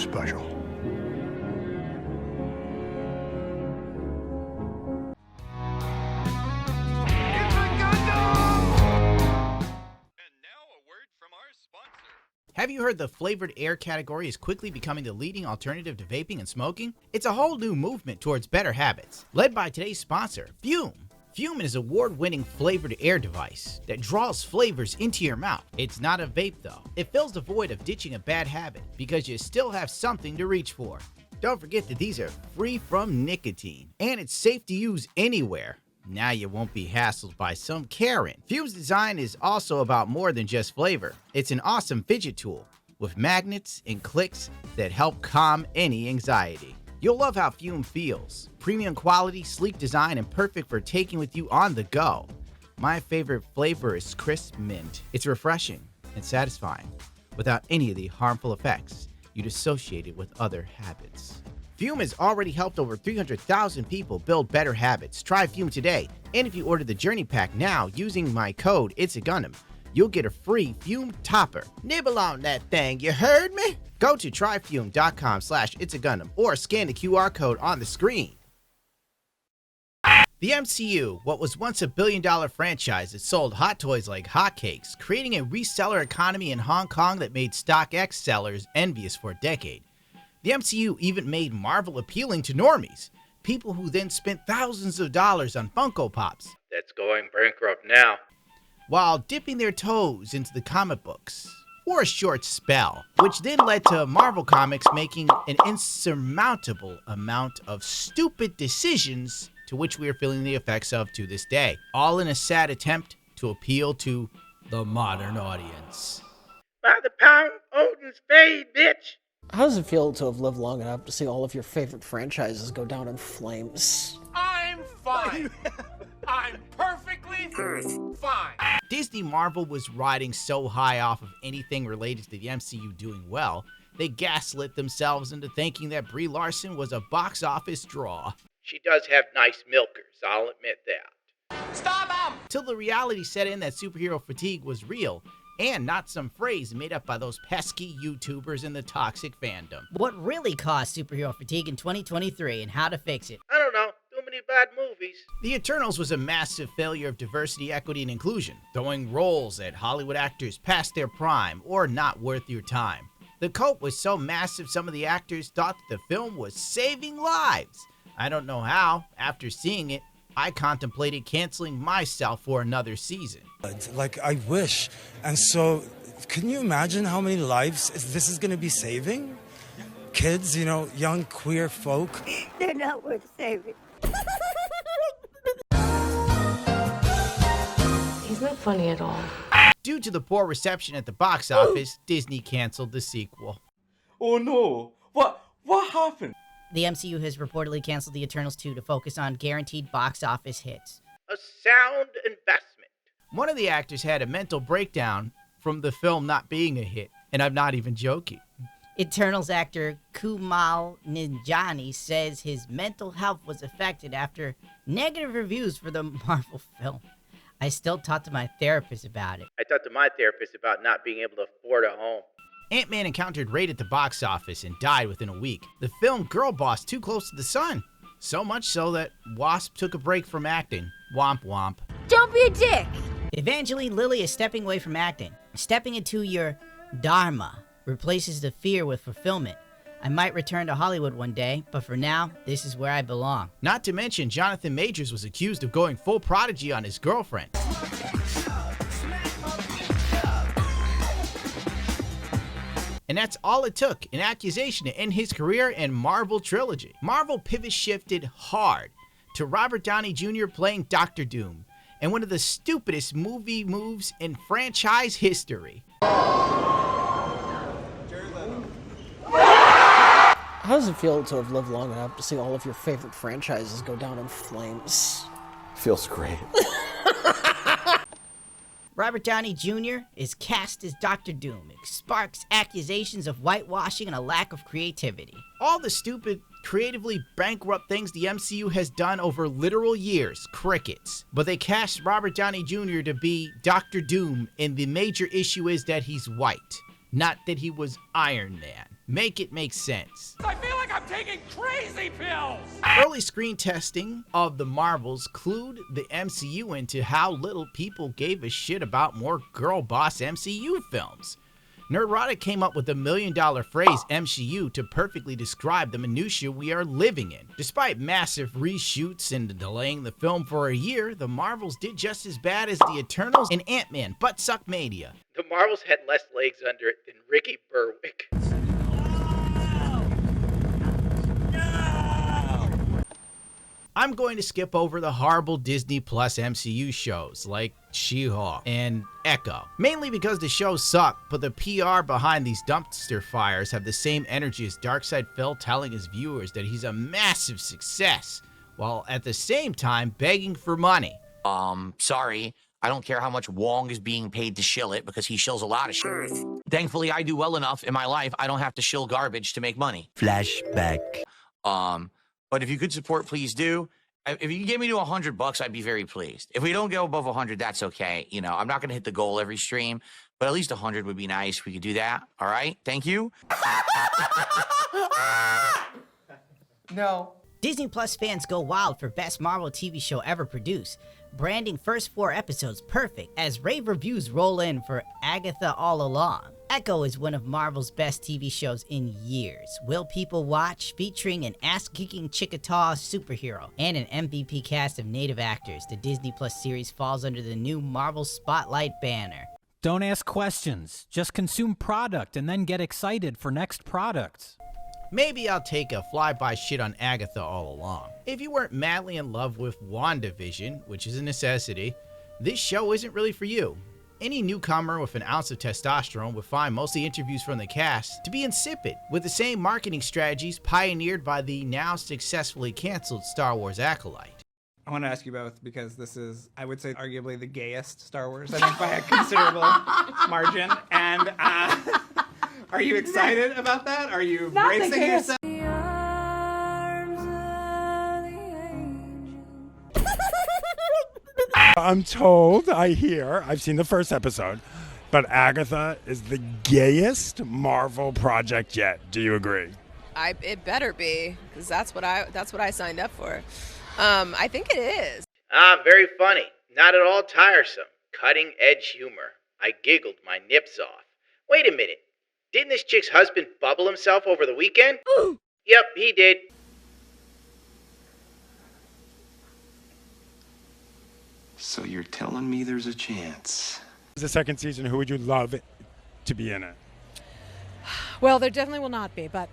special. Have you heard the flavored air category is quickly becoming the leading alternative to vaping and smoking? It's a whole new movement towards better habits, led by today's sponsor, Fume. Fume is an award-winning flavored air device that draws flavors into your mouth. It's not a vape though. It fills the void of ditching a bad habit because you still have something to reach for. Don't forget that these are free from nicotine, and it's safe to use anywhere. Now you won't be hassled by some Karen. Fume's design is also about more than just flavor. It's an awesome fidget tool with magnets and clicks that help calm any anxiety. You'll love how Fume feels. Premium quality, sleek design, and perfect for taking with you on the go. My favorite flavor is crisp mint. It's refreshing and satisfying without any of the harmful effects you'd associate it with other habits. Fume has already helped over 300,000 people build better habits. Try Fume today, and if you order the Journey Pack now using my code IT'SAGUNDAM, you'll get a free Fume topper. Nibble on that thing, you heard me? Go to tryfume.com/It'sAGundam or scan the QR code on the screen. The MCU, what was once a billion-dollar franchise that sold hot toys like hotcakes, creating a reseller economy in Hong Kong that made StockX sellers envious for a decade. The MCU even made Marvel appealing to normies, people who then spent thousands of dollars on Funko Pops. That's going bankrupt now. While dipping their toes into the comic books for a short spell, which then led to Marvel Comics making an insurmountable amount of stupid decisions to which we are feeling the effects of to this day, all in a sad attempt to appeal to the modern audience. By the power of Odin's spade, bitch! How does it feel to have lived long enough to see all of your favorite franchises go down in flames? I'm fine. I'm perfectly fine. Disney Marvel was riding so high off of anything related to the MCU doing well, they gaslit themselves into thinking that Brie Larson was a box office draw. She does have nice milkers, I'll admit that. Stop him! Till the reality set in that superhero fatigue was real, and not some phrase made up by those pesky YouTubers in the toxic fandom. What really caused superhero fatigue in 2023 and how to fix it? I don't know. Too many bad movies. The Eternals was a massive failure of diversity, equity, and inclusion, throwing roles at Hollywood actors past their prime or not worth your time. The cult was so massive some of the actors thought that the film was saving lives. I don't know how. After seeing it, I contemplated canceling myself for another season. Like, I wish. And so, can you imagine how many lives this is going to be saving? Kids, you know, young queer folk. They're not worth saving. He's not funny at all. Due to the poor reception at the box office, Disney canceled the sequel. Oh no. What happened? The MCU has reportedly canceled The Eternals 2 to focus on guaranteed box office hits. A sound investment. One of the actors had a mental breakdown from the film not being a hit, and I'm not even joking. Eternals actor Kumail Nanjiani says his mental health was affected after negative reviews for the Marvel film. I still talk to my therapist about it. I talked to my therapist about not being able to afford a home. Ant-Man encountered raid at the box office and died within a week. The film Girl Boss Too Close to the Sun. So much so that Wasp took a break from acting. Womp womp. Don't be a dick! Evangeline Lilly is stepping away from acting. Stepping into your dharma replaces the fear with fulfillment. I might return to Hollywood one day, but for now, this is where I belong. Not to mention, Jonathan Majors was accused of going full prodigy on his girlfriend. And that's all it took, an accusation to end his career and Marvel trilogy. Marvel pivot shifted hard to Robert Downey Jr. playing Doctor Doom, and one of the stupidest movie moves in franchise history. How does it feel to have lived long enough to see all of your favorite franchises go down in flames? Feels great. Robert Downey Jr. is cast as Doctor Doom. It sparks accusations of whitewashing and a lack of creativity. All the stupid, creatively bankrupt things the MCU has done over literal years, crickets. But they cast Robert Downey Jr. to be Doctor Doom, and the major issue is that he's white, not that he was Iron Man. make it make sense. I feel like I'm taking crazy pills! Early screen testing of the Marvels clued the MCU into how little people gave a shit about more girl boss MCU films. Nerdrotic came up with the $1 million phrase MCU to perfectly describe the minutiae we are living in. Despite massive reshoots and delaying the film for a year, the Marvels did just as bad as the Eternals and Ant-Man Buttsuck Mania. The Marvels had less legs under it than Ricky Berwick. I'm going to skip over the horrible Disney Plus MCU shows like She-Hulk and Echo, mainly because the shows suck, but the PR behind these dumpster fires have the same energy as Darksydephil telling his viewers that he's a massive success, while at the same time begging for money. Sorry, I don't care how much Wong is being paid to shill it because he shills a lot of shit. Thankfully, I do well enough in my life, I don't have to shill garbage to make money. Flashback. But if you could support, please do. If you can get me to $100, I'd be very pleased. If we don't go above 100, that's okay. You know, I'm not going to hit the goal every stream, but at least 100 would be nice if we could do that. All right? Thank you. No. Disney Plus fans go wild for best Marvel TV show ever produced, branding first 4 episodes perfect as rave reviews roll in for Agatha All Along. Echo is one of Marvel's best TV shows in years. Will people watch? Featuring an ass-kicking Chickasaw superhero and an MVP cast of native actors, the Disney Plus series falls under the new Marvel Spotlight banner. Don't ask questions. Just consume product and then get excited for next products. Maybe I'll take a flyby shit on Agatha All Along. If you weren't madly in love with WandaVision, which is a necessity, this show isn't really for you. Any newcomer with an ounce of testosterone would find most of the interviews from the cast to be insipid, with the same marketing strategies pioneered by the now successfully canceled Star Wars acolyte. I want to ask you both because this is, I would say, arguably the gayest Star Wars, I think, by a considerable margin. And are you excited about that? Are you bracing yourself? I'm told, I've seen the first episode, but Agatha is the gayest Marvel project yet. Do you agree? It better be, because that's what I signed up for. I think it is. Very funny. Not at all tiresome. Cutting edge humor. I giggled my nips off. Wait a minute. Didn't this chick's husband bubble himself over the weekend? Ooh. Yep, he did. So you're telling me there's a chance? The second season, who would you love to be in it? Well, there definitely will not be, but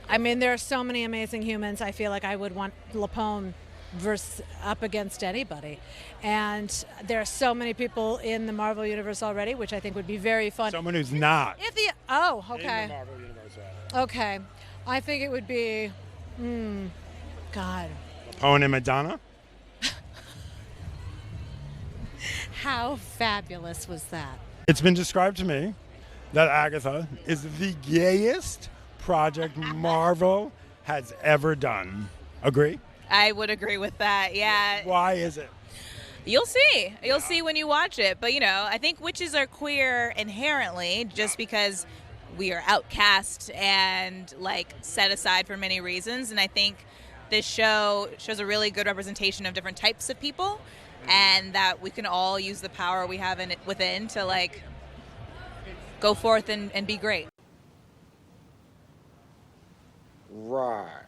I mean, there are so many amazing humans. I feel like I would want Lapone versus up against anybody. And there are so many people in the Marvel Universe already, which I think would be very fun. Someone who's not. Okay. In the Marvel Universe, rather. Okay. I think it would be, God. Lapone and Madonna? How fabulous was that? It's been described to me that Agatha is the gayest project Marvel has ever done. Agree? I would agree with that, yeah. Why is it? You'll see. You'll see when you watch it. But, you know, I think witches are queer inherently just because we are outcast and, like, set aside for many reasons. And I think this show shows a really good representation of different types of people and that we can all use the power we have within to, like, go forth and be great. Right.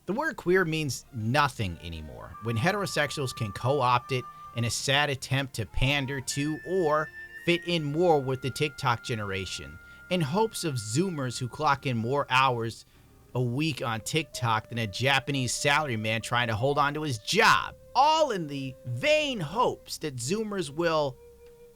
The word queer means nothing anymore when heterosexuals can co-opt it in a sad attempt to pander to or fit in more with the TikTok generation in hopes of Zoomers who clock in more hours a week on TikTok than a Japanese salaryman trying to hold on to his job. All in the vain hopes that Zoomers will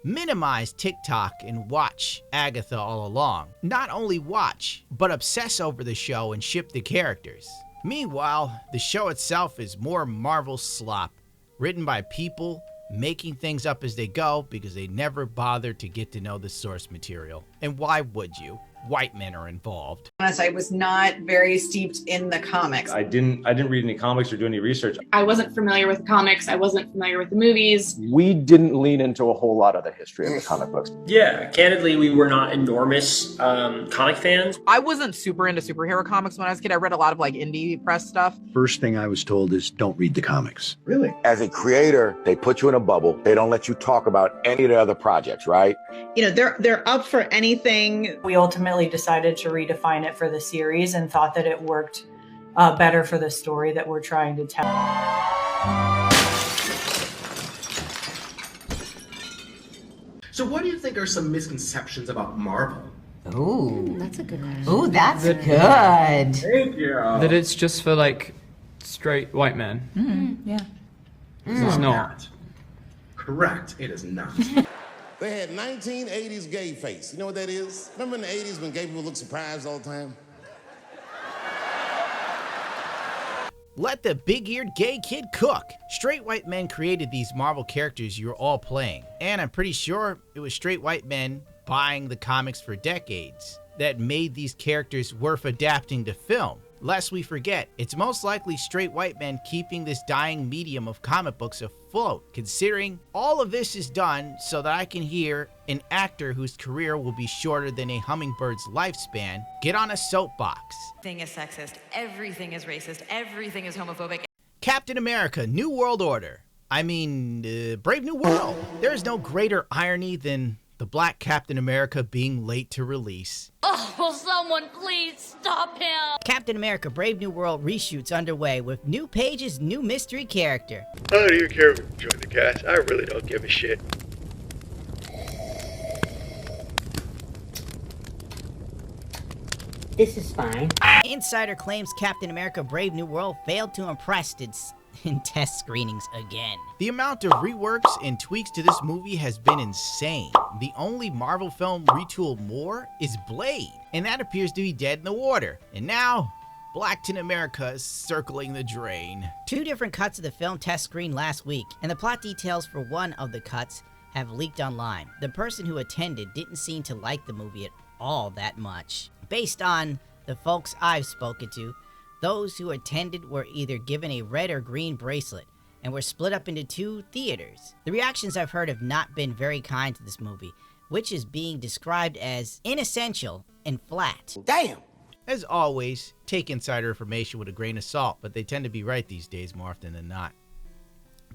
minimize TikTok and watch Agatha All Along. Not only watch, but obsess over the show and ship the characters. Meanwhile, the show itself is more Marvel slop, written by people making things up as they go because they never bothered to get to know the source material. And why would you? white men are involved. Honest, I was not very steeped in the comics. I didn't read any comics or do any research. I wasn't familiar with the comics. I wasn't familiar with the movies. We didn't lean into a whole lot of the history of the comic books. Yeah, candidly, we were not enormous comic fans. I wasn't super into superhero comics when I was a kid. I read a lot of like indie press stuff. First thing I was told is don't read the comics. Really? As a creator, they put you in a bubble. They don't let you talk about any of the other projects, right? You know, they're up for anything. We ultimately decided to redefine it for the series and thought that it worked better for the story that we're trying to tell. So what do you think are some misconceptions about Marvel? Ooh. That's a good question. Ooh, that's good. Thank you. That it's just for like straight white men. Yeah. It's not. Correct. It is not. They had 1980s gay face. You know what that is? Remember in the 80s when gay people looked surprised all the time? Let the big-eared gay kid cook. Straight white men created these Marvel characters you're all playing. And I'm pretty sure it was straight white men buying the comics for decades that made these characters worth adapting to film. Lest we forget, it's most likely straight white men keeping this dying medium of comic books afloat, considering all of this is done so that I can hear an actor whose career will be shorter than a hummingbird's lifespan get on a soapbox. Everything is sexist, everything is racist, everything is homophobic. Captain America, New World Order. I mean, Brave New World. There is no greater irony than the Black Captain America being late to release. Oh, will someone please stop him? Captain America Brave New World reshoots underway with new pages, new mystery character. I don't even care if we join the cast. I really don't give a shit. This is fine. Insider claims Captain America Brave New World failed to impress in test screenings again. The amount of reworks and tweaks to this movie has been insane. The only Marvel film retooled more is Blade, and that appears to be dead in the water. And now, Blackton America is circling the drain. 2 different cuts of the film test screened last week, and the plot details for one of the cuts have leaked online. The person who attended didn't seem to like the movie at all that much. Based on the folks I've spoken to, those who attended were either given a red or green bracelet and were split up into 2 theaters. The reactions I've heard have not been very kind to this movie, which is being described as inessential and flat. Damn! As always, take insider information with a grain of salt, but they tend to be right these days more often than not.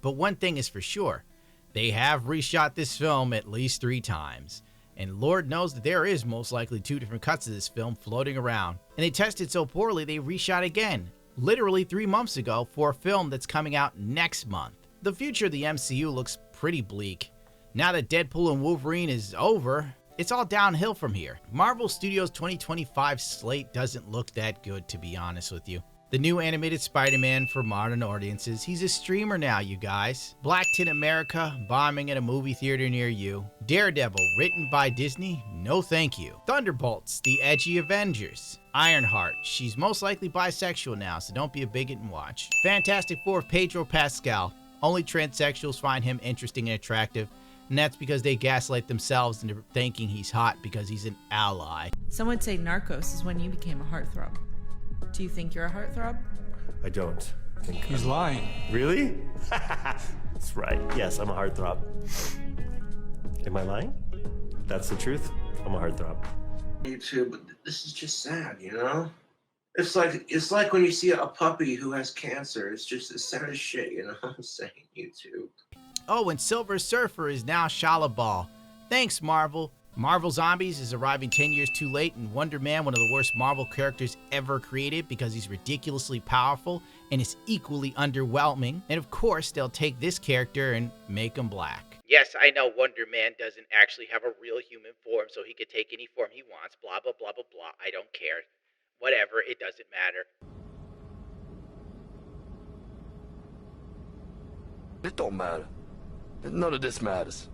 But one thing is for sure, they have reshot this film at least 3 times. And Lord knows that there is most likely 2 different cuts of this film floating around. And they tested so poorly they reshot again, literally 3 months ago for a film that's coming out next month. The future of the MCU looks pretty bleak. Now that Deadpool and Wolverine is over, it's all downhill from here. Marvel Studios' 2025 slate doesn't look that good, to be honest with you. The new animated Spider-Man for modern audiences. He's a streamer now, you guys. Blackton America, bombing at a movie theater near you. Daredevil, written by Disney? No thank you. Thunderbolts, the edgy Avengers. Ironheart, she's most likely bisexual now, so don't be a bigot and watch. Fantastic Four, Pedro Pascal. Only transsexuals find him interesting and attractive, and that's because they gaslight themselves into thinking he's hot because he's an ally. Some would say Narcos is when you became a heartthrob. Do you think you're a heartthrob? I don't think He's lying. Really? That's right. Yes, I'm a heartthrob. Am I lying? That's the truth. I'm a heartthrob. Me too, but this is just sad, you know? It's like when you see a puppy who has cancer. It's just as sad as shit, you know what I'm saying? YouTube. Oh, and Silver Surfer is now Shalabal. Thanks, Marvel. Marvel Zombies is arriving 10 years too late, and Wonder Man, one of the worst Marvel characters ever created because he's ridiculously powerful and is equally underwhelming. And of course, they'll take this character and make him black. Yes, I know Wonder Man doesn't actually have a real human form, so he could take any form he wants, blah, blah, blah, blah, blah. I don't care. Whatever, it doesn't matter. It don't matter. None of this matters.